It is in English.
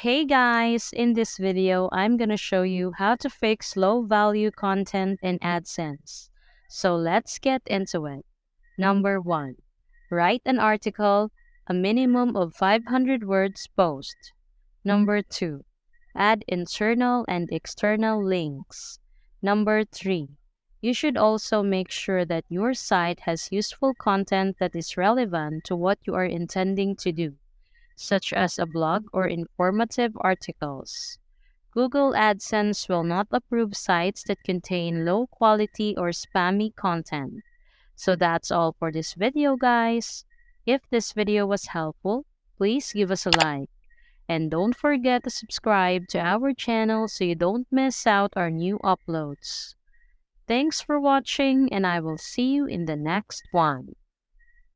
Hey guys, in this video, I'm gonna show you how to fix low value content in AdSense. So let's get into it. Number 1. Write an article, a minimum of 500 words post. Number 2. Add internal and external links. Number 3. You should also make sure that your site has useful content that is relevant to what you are intending to do, such as a blog or informative articles. Google AdSense will not approve sites that contain low quality or spammy content. So that's all for this video, guys. If this video was helpful, please give us a like. And don't forget to subscribe to our channel so you don't miss out our new uploads. Thanks for watching, and I will see you in the next one.